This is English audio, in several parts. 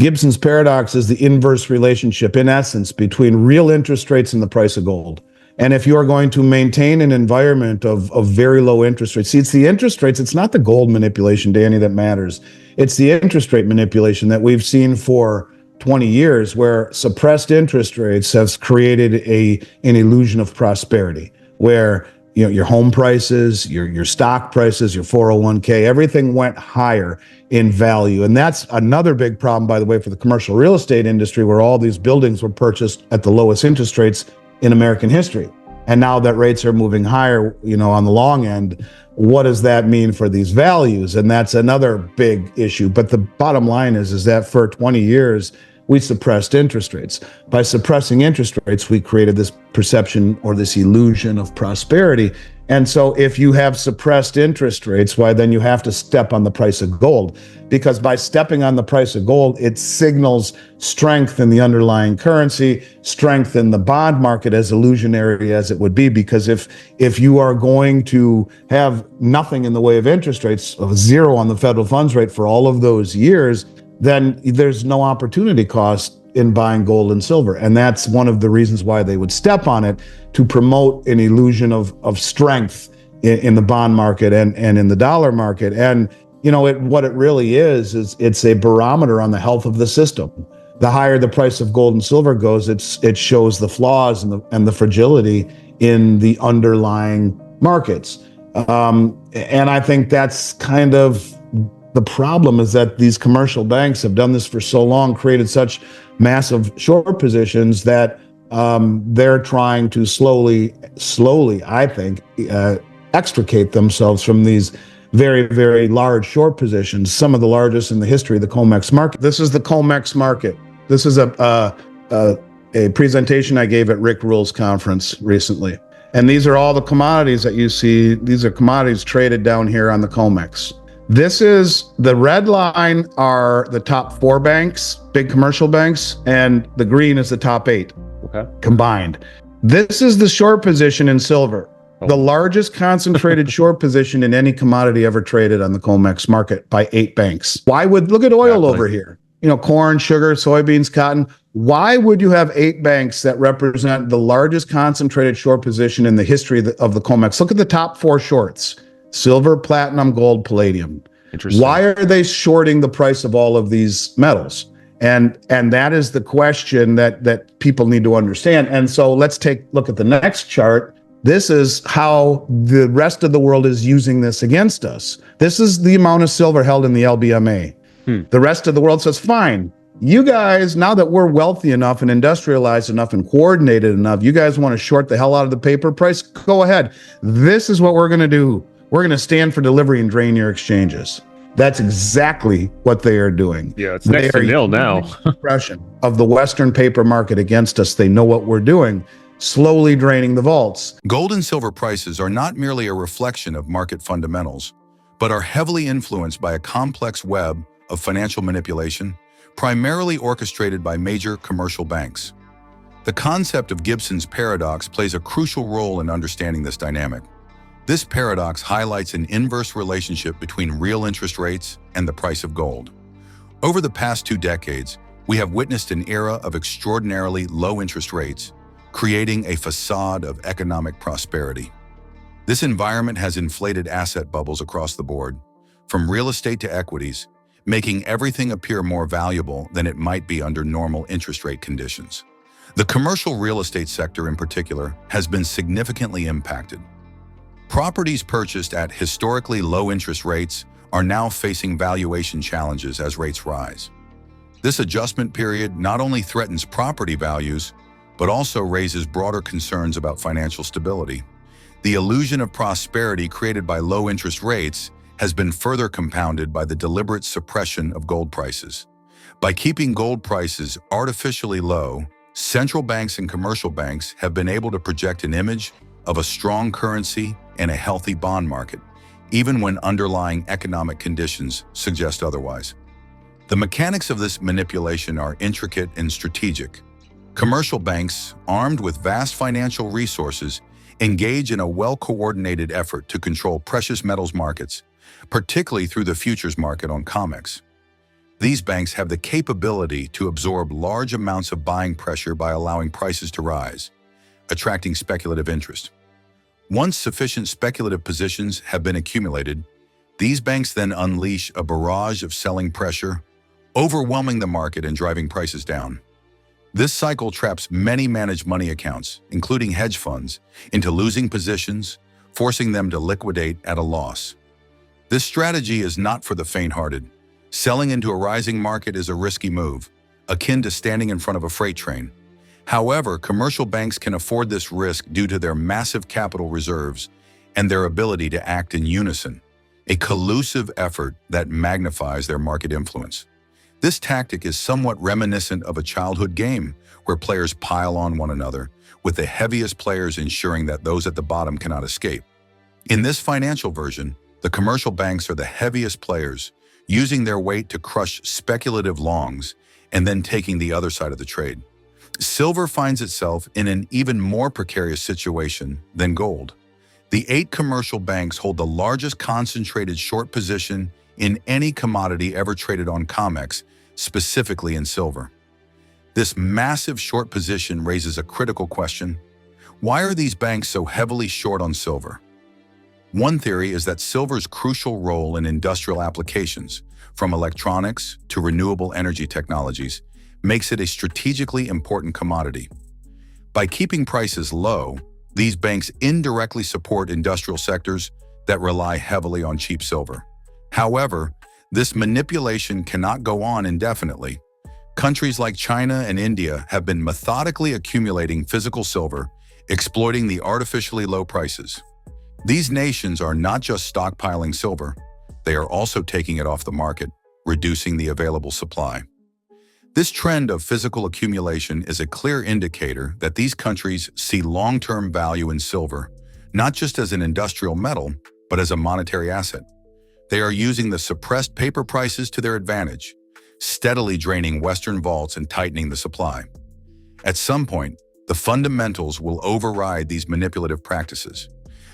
Gibson's paradox is the inverse relationship, in essence, between real interest rates and the price of gold. And if you are going to maintain an environment of very low interest rates, see, it's the interest rates, it's not the gold manipulation, Danny, that matters. It's the interest rate manipulation that we've seen for 20 years, where suppressed interest rates have created an illusion of prosperity, where your home prices, your stock prices, your 401k, everything went higher in value. And that's another big problem, by the way, for the commercial real estate industry, where all these buildings were purchased at the lowest interest rates in American history. And now that rates are moving higher, on the long end, what does that mean for these values? And that's another big issue. But the bottom line is that for 20 years, we suppressed interest rates. By suppressing interest rates, we created this perception or this illusion of prosperity. And so if you have suppressed interest rates, why then you have to step on the price of gold, because by stepping on the price of gold, it signals strength in the underlying currency, strength in the bond market, as illusionary as it would be. Because if you are going to have nothing in the way of interest rates, of zero on the federal funds rate for all of those years, then there's no opportunity cost in buying gold and silver. And that's one of the reasons why they would step on it, to promote an illusion of strength in the bond market and in the dollar market. And, what it really is it's a barometer on the health of the system. The higher the price of gold and silver goes, it shows the flaws and the fragility in the underlying markets. And I think that's kind of the problem, is that these commercial banks have done this for so long, created such massive short positions that they're trying to slowly, I think, extricate themselves from these very, very large short positions, some of the largest in the history of the COMEX market. This is the COMEX market. This is a presentation I gave at Rick Rule's conference recently. And these are all the commodities that you see. These are commodities traded down here on the COMEX. This is, the red line are the top 4 banks, big commercial banks, and the green is the top 8 combined. This is the short position in silver, the largest concentrated short position in any commodity ever traded on the COMEX market by 8 banks. Look at oil over here, corn, sugar, soybeans, cotton. Why would you have 8 banks that represent the largest concentrated short position in the history of the COMEX? Look at the top 4 shorts. Silver, platinum, gold, palladium. Interesting. Why are they shorting the price of all of these metals? And that is the question that people need to understand. And so let's take a look at the next chart. This is how the rest of the world is using this against us. This is the amount of silver held in the LBMA. The rest of the world says, fine, you guys, now that we're wealthy enough and industrialized enough and coordinated enough, you guys want to short the hell out of the paper price? Go ahead. This is what we're going to do. We're going to stand for delivery and drain your exchanges. That's exactly what they are doing. Yeah, it's next to nil now. Suppression of the Western paper market against us. They know what we're doing, slowly draining the vaults. Gold and silver prices are not merely a reflection of market fundamentals, but are heavily influenced by a complex web of financial manipulation, primarily orchestrated by major commercial banks. The concept of Gibson's paradox plays a crucial role in understanding this dynamic. This paradox highlights an inverse relationship between real interest rates and the price of gold. Over the past 2 decades, we have witnessed an era of extraordinarily low interest rates, creating a facade of economic prosperity. This environment has inflated asset bubbles across the board, from real estate to equities, making everything appear more valuable than it might be under normal interest rate conditions. The commercial real estate sector in particular has been significantly impacted. Properties purchased at historically low interest rates are now facing valuation challenges as rates rise. This adjustment period not only threatens property values, but also raises broader concerns about financial stability. The illusion of prosperity created by low interest rates has been further compounded by the deliberate suppression of gold prices. By keeping gold prices artificially low, central banks and commercial banks have been able to project an image of a strong currency and a healthy bond market, even when underlying economic conditions suggest otherwise. The mechanics of this manipulation are intricate and strategic. Commercial banks, armed with vast financial resources, engage in a well-coordinated effort to control precious metals markets, particularly through the futures market on COMEX. These banks have the capability to absorb large amounts of buying pressure by allowing prices to rise, attracting speculative interest. Once sufficient speculative positions have been accumulated, these banks then unleash a barrage of selling pressure, overwhelming the market and driving prices down. This cycle traps many managed money accounts, including hedge funds, into losing positions, forcing them to liquidate at a loss. This strategy is not for the faint-hearted. Selling into a rising market is a risky move, akin to standing in front of a freight train. However, commercial banks can afford this risk due to their massive capital reserves and their ability to act in unison, a collusive effort that magnifies their market influence. This tactic is somewhat reminiscent of a childhood game where players pile on one another, with the heaviest players ensuring that those at the bottom cannot escape. In this financial version, the commercial banks are the heaviest players, using their weight to crush speculative longs and then taking the other side of the trade. Silver finds itself in an even more precarious situation than gold. The 8 commercial banks hold the largest concentrated short position in any commodity ever traded on COMEX, specifically in silver. This massive short position raises a critical question. Why are these banks so heavily short on silver? One theory is that silver's crucial role in industrial applications, from electronics to renewable energy technologies, makes it a strategically important commodity. By keeping prices low, these banks indirectly support industrial sectors that rely heavily on cheap silver. However, this manipulation cannot go on indefinitely. Countries like China and India have been methodically accumulating physical silver, exploiting the artificially low prices. These nations are not just stockpiling silver, they are also taking it off the market, reducing the available supply. This trend of physical accumulation is a clear indicator that these countries see long-term value in silver, not just as an industrial metal, but as a monetary asset. They are using the suppressed paper prices to their advantage, steadily draining Western vaults and tightening the supply. At some point, the fundamentals will override these manipulative practices.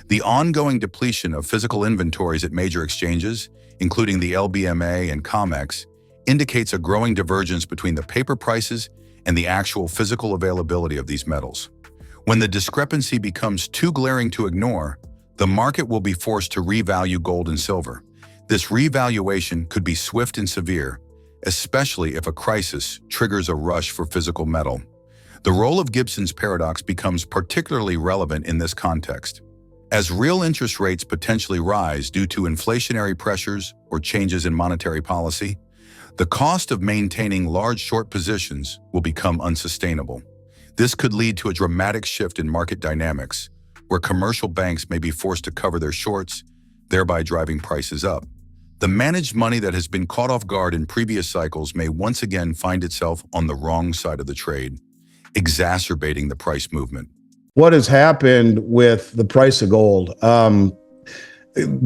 The ongoing depletion of physical inventories at major exchanges, including the LBMA and COMEX, indicates a growing divergence between the paper prices and the actual physical availability of these metals. When the discrepancy becomes too glaring to ignore, the market will be forced to revalue gold and silver. This revaluation could be swift and severe, especially if a crisis triggers a rush for physical metal. The role of Gibson's paradox becomes particularly relevant in this context. As real interest rates potentially rise due to inflationary pressures or changes in monetary policy, the cost of maintaining large short positions will become unsustainable. This could lead to a dramatic shift in market dynamics, where commercial banks may be forced to cover their shorts, thereby driving prices up. The managed money that has been caught off guard in previous cycles may once again find itself on the wrong side of the trade, exacerbating the price movement. What has happened with the price of gold?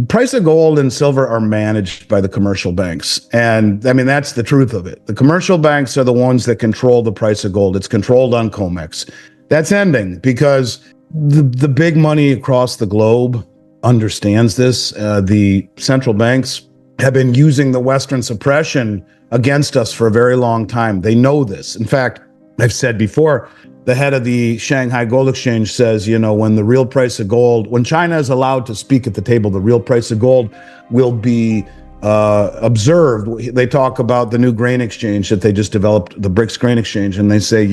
Price of gold and silver are managed by the commercial banks. And I mean, that's the truth of it. The commercial banks are the ones that control the price of gold. It's controlled on COMEX. That's ending because the big money across the globe understands this. The central banks have been using the Western suppression against us for a very long time. They know this. In fact, I've said before, the head of the Shanghai Gold Exchange says, when the real price of gold, when China is allowed to speak at the table, the real price of gold will be observed. They talk about the new grain exchange that they just developed, the BRICS grain exchange, and they say,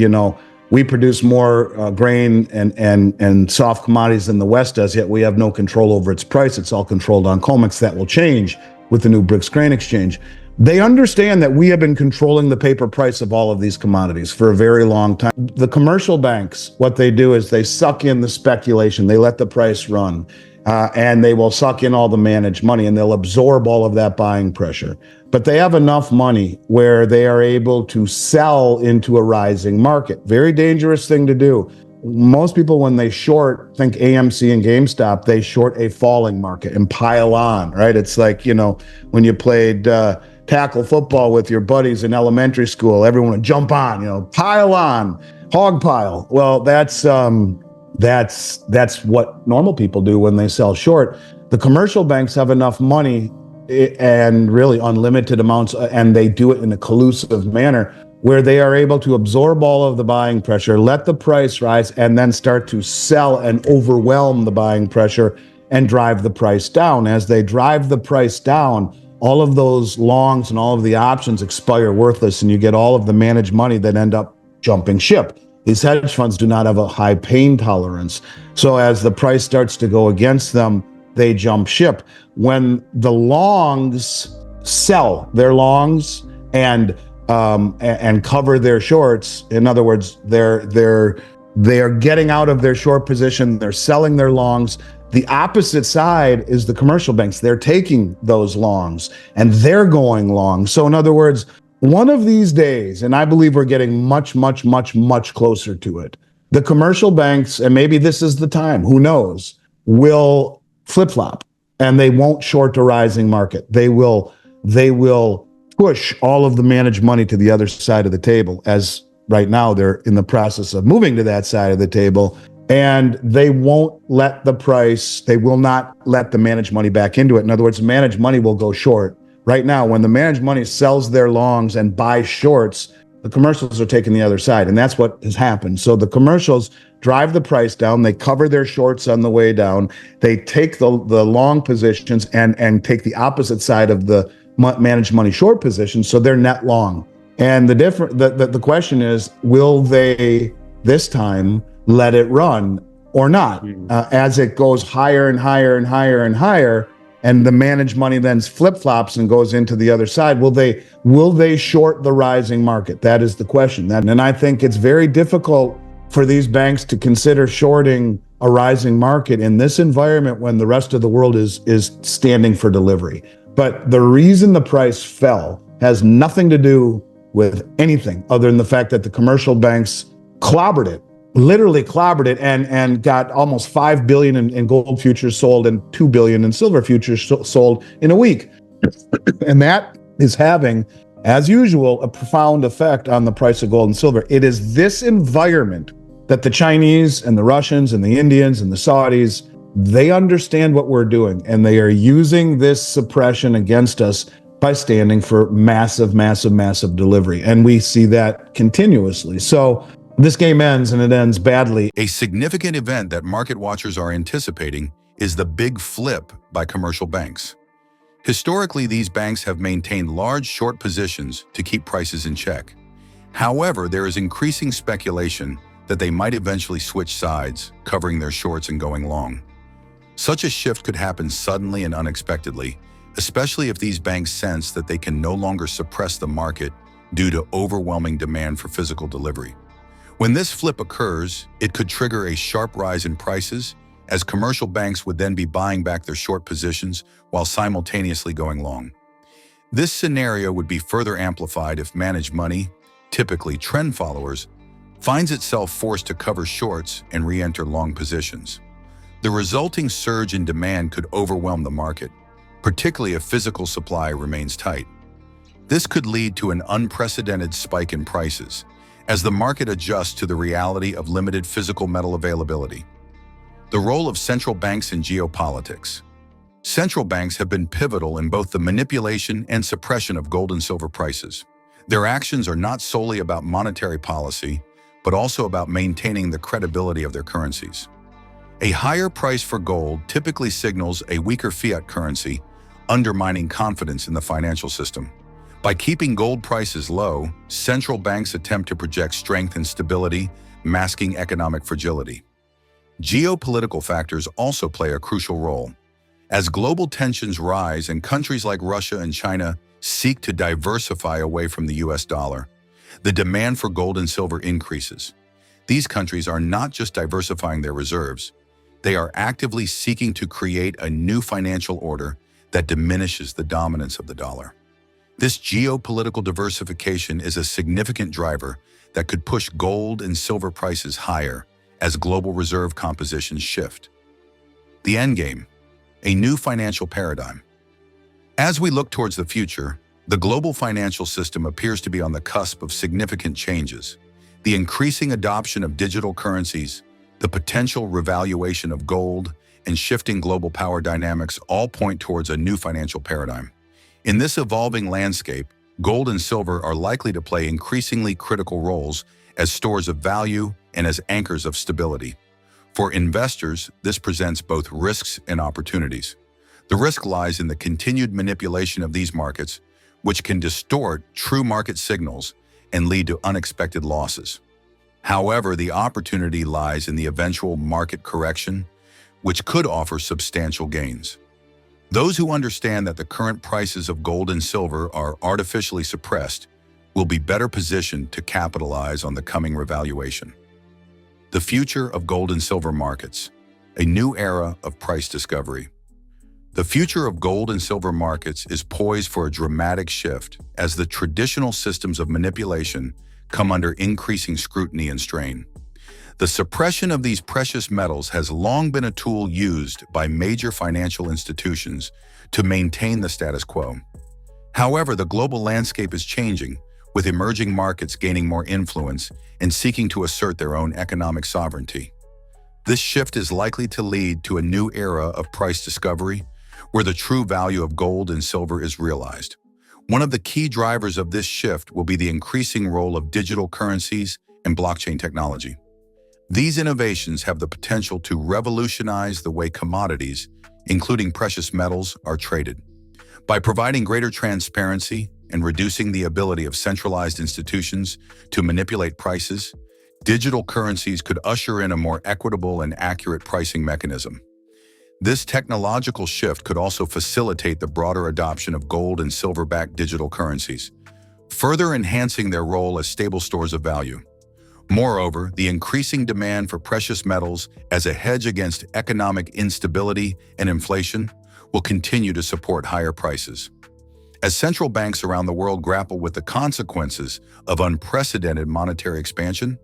we produce more grain and soft commodities than the West does, yet we have no control over its price. It's all controlled on COMEX. That will change with the new BRICS grain exchange. They understand that we have been controlling the paper price of all of these commodities for a very long time. The commercial banks, what they do is they suck in the speculation. They let the price run, and they will suck in all the managed money, and they'll absorb all of that buying pressure. But they have enough money where they are able to sell into a rising market. Very dangerous thing to do. Most people, when they short, think AMC and GameStop, they short a falling market and pile on, right? It's like, when you played tackle football with your buddies in elementary school, everyone would jump on, pile on, hog pile. Well, that's what normal people do when they sell short. The commercial banks have enough money and really unlimited amounts, and they do it in a collusive manner where they are able to absorb all of the buying pressure, let the price rise, and then start to sell and overwhelm the buying pressure and drive the price down. As they drive the price down, all of those longs and all of the options expire worthless, and you get all of the managed money that end up jumping ship. These hedge funds do not have a high pain tolerance. So as the price starts to go against them, they jump ship. When the longs sell their longs and cover their shorts, in other words, they're getting out of their short position, they're selling their longs. The opposite side is the commercial banks. They're taking those longs and they're going long. So in other words, one of these days, and I believe we're getting much, much, much, much closer to it, the commercial banks, and maybe this is the time, who knows, will flip-flop and they won't short a rising market. They will push all of the managed money to the other side of the table, as right now they're in the process of moving to that side of the table. And they won't let the price, they will not let the managed money back into it. In other words, managed money will go short. Right now, when the managed money sells their longs and buys shorts, the commercials are taking the other side. And that's what has happened. So the commercials drive the price down. They cover their shorts on the way down. They take the long positions and take the opposite side of the managed money short position. So they're net long. And the question is, will they this time let it run or not? As it goes higher and higher and higher and higher, and the managed money then flip-flops and goes into the other side, will they short the rising market? That is the question. And I think it's very difficult for these banks to consider shorting a rising market in this environment when the rest of the world is standing for delivery. But the reason the price fell has nothing to do with anything other than the fact that the commercial banks clobbered it, literally clobbered it, and got almost $5 billion in gold futures sold and $2 billion in silver futures sold in a week. And that is having, as usual, a profound effect on the price of gold and silver. It is this environment that the Chinese and the Russians and the Indians and the Saudis, they understand what we're doing, and they are using this suppression against us by standing for massive, massive, massive delivery. And we see that continuously. So this game ends, and it ends badly. A significant event that market watchers are anticipating is the big flip by commercial banks. Historically, these banks have maintained large short positions to keep prices in check. However, there is increasing speculation that they might eventually switch sides, covering their shorts and going long. Such a shift could happen suddenly and unexpectedly, especially if these banks sense that they can no longer suppress the market due to overwhelming demand for physical delivery. When this flip occurs, it could trigger a sharp rise in prices, as commercial banks would then be buying back their short positions while simultaneously going long. This scenario would be further amplified if managed money, typically trend followers, finds itself forced to cover shorts and re-enter long positions. The resulting surge in demand could overwhelm the market, particularly if physical supply remains tight. This could lead to an unprecedented spike in prices, as the market adjusts to the reality of limited physical metal availability. The role of central banks in geopolitics. Central banks have been pivotal in both the manipulation and suppression of gold and silver prices. Their actions are not solely about monetary policy, but also about maintaining the credibility of their currencies. A higher price for gold typically signals a weaker fiat currency, undermining confidence in the financial system. By keeping gold prices low, central banks attempt to project strength and stability, masking economic fragility. Geopolitical factors also play a crucial role. As global tensions rise and countries like Russia and China seek to diversify away from the US dollar, the demand for gold and silver increases. These countries are not just diversifying their reserves, they are actively seeking to create a new financial order that diminishes the dominance of the dollar. This geopolitical diversification is a significant driver that could push gold and silver prices higher as global reserve compositions shift. The endgame, a new financial paradigm. As we look towards the future, the global financial system appears to be on the cusp of significant changes. The increasing adoption of digital currencies, the potential revaluation of gold, and shifting global power dynamics all point towards a new financial paradigm. In this evolving landscape, gold and silver are likely to play increasingly critical roles as stores of value and as anchors of stability. For investors, this presents both risks and opportunities. The risk lies in the continued manipulation of these markets, which can distort true market signals and lead to unexpected losses. However, the opportunity lies in the eventual market correction, which could offer substantial gains. Those who understand that the current prices of gold and silver are artificially suppressed will be better positioned to capitalize on the coming revaluation. The future of gold and silver markets, a new era of price discovery. The future of gold and silver markets is poised for a dramatic shift as the traditional systems of manipulation come under increasing scrutiny and strain. The suppression of these precious metals has long been a tool used by major financial institutions to maintain the status quo. However, the global landscape is changing, with emerging markets gaining more influence and seeking to assert their own economic sovereignty. This shift is likely to lead to a new era of price discovery, where the true value of gold and silver is realized. One of the key drivers of this shift will be the increasing role of digital currencies and blockchain technology. These innovations have the potential to revolutionize the way commodities, including precious metals, are traded. By providing greater transparency and reducing the ability of centralized institutions to manipulate prices, digital currencies could usher in a more equitable and accurate pricing mechanism. This technological shift could also facilitate the broader adoption of gold and silver-backed digital currencies, further enhancing their role as stable stores of value. Moreover, the increasing demand for precious metals as a hedge against economic instability and inflation will continue to support higher prices. As central banks around the world grapple with the consequences of unprecedented monetary expansion,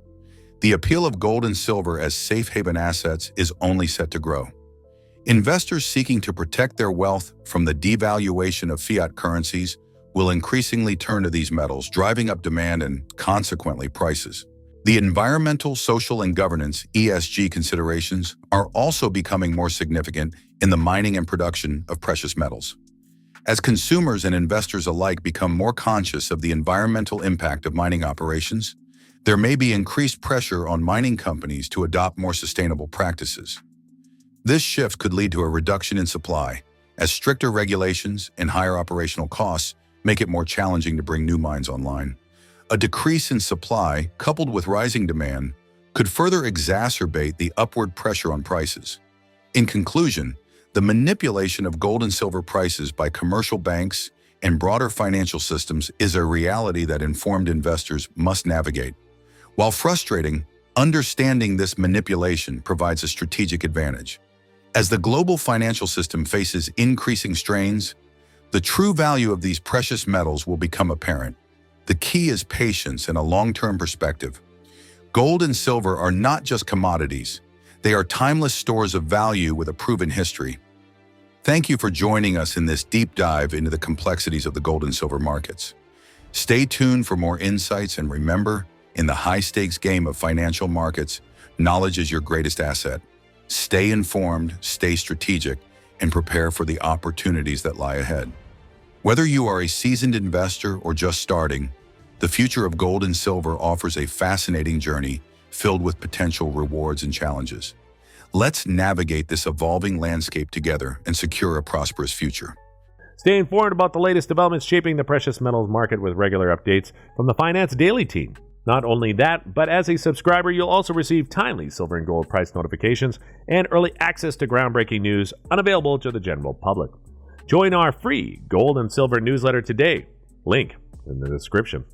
the appeal of gold and silver as safe haven assets is only set to grow. Investors seeking to protect their wealth from the devaluation of fiat currencies will increasingly turn to these metals, driving up demand and, consequently, prices. The environmental, social, and governance (ESG) considerations are also becoming more significant in the mining and production of precious metals. As consumers and investors alike become more conscious of the environmental impact of mining operations, there may be increased pressure on mining companies to adopt more sustainable practices. This shift could lead to a reduction in supply, as stricter regulations and higher operational costs make it more challenging to bring new mines online. A decrease in supply, coupled with rising demand, could further exacerbate the upward pressure on prices. In conclusion, the manipulation of gold and silver prices by commercial banks and broader financial systems is a reality that informed investors must navigate. While frustrating, understanding this manipulation provides a strategic advantage. As the global financial system faces increasing strains, the true value of these precious metals will become apparent. The key is patience and a long-term perspective. Gold and silver are not just commodities. They are timeless stores of value with a proven history. Thank you for joining us in this deep dive into the complexities of the gold and silver markets. Stay tuned for more insights, and remember, in the high-stakes game of financial markets, knowledge is your greatest asset. Stay informed, stay strategic, and prepare for the opportunities that lie ahead. Whether you are a seasoned investor or just starting, the future of gold and silver offers a fascinating journey filled with potential rewards and challenges. Let's navigate this evolving landscape together and secure a prosperous future. Stay informed about the latest developments shaping the precious metals market with regular updates from the Finance Daily team. Not only that, but as a subscriber, you'll also receive timely silver and gold price notifications and early access to groundbreaking news unavailable to the general public. Join our free gold and silver newsletter today. Link in the description.